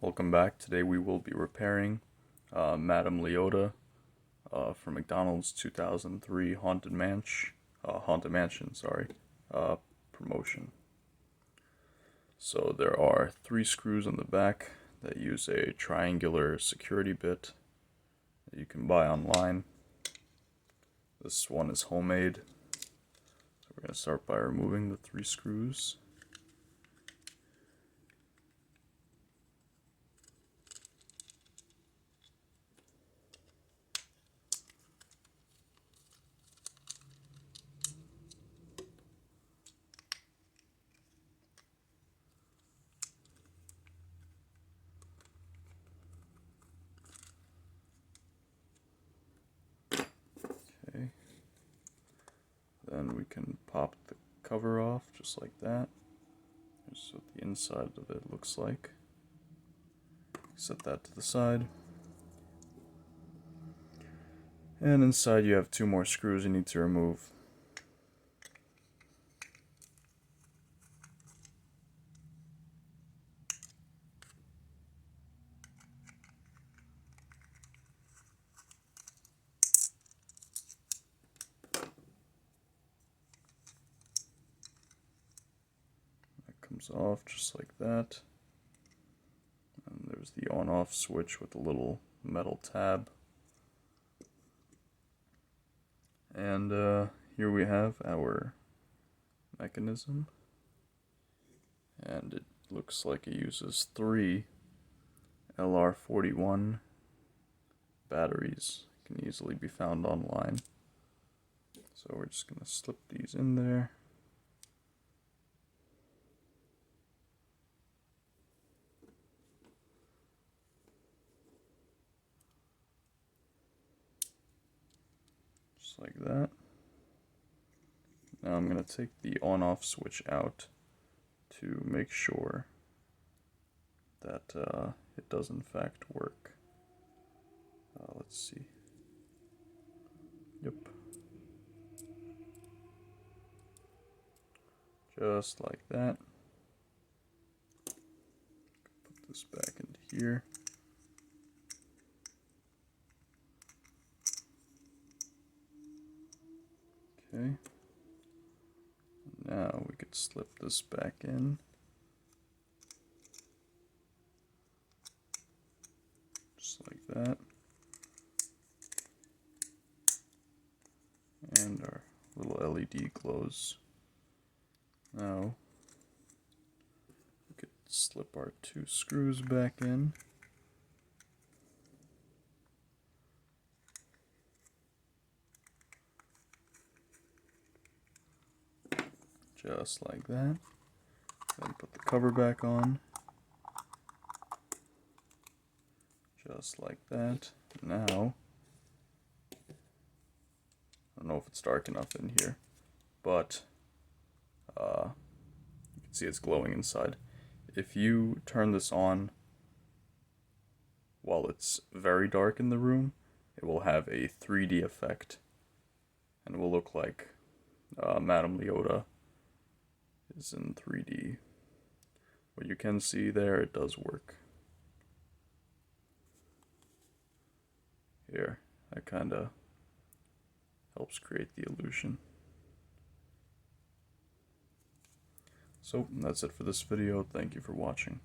Welcome back. Today we will be repairing Madame Leota from McDonald's 2003 Haunted Mansion, promotion. So there are 3 screws on the back that use a triangular security bit that you can buy online. This one is homemade. So we're going to start by removing the 3 screws. Okay. Then we can pop the cover off just like that. Here's what the inside of it looks like. Set that to the side. And inside you have 2 more screws you need to remove. That comes off just like that. And there's the on-off switch with the little metal tab. And here we have our mechanism. And it looks like it uses 3 LR41 batteries. Can easily be found online. So we're just going to slip these in there. Just like that. Now I'm going to take the on-off switch out to make sure that it does in fact work. Let's see. Yep. Just like that. Put this back into here. Okay. Now we could slip this back in. Just like that. And our little LED glows. Now we could slip our 2 screws back in. Just like that. Then put the cover back on. Just like that. Now, I don't know if it's dark enough in here, but you can see it's glowing inside. If you turn this on while it's very dark in the room, it will have a 3D effect, and it will look like Madame Leota is in 3D. What you can see there, it does work. Here, that kind of helps create the illusion. So, that's it for this video. Thank you for watching.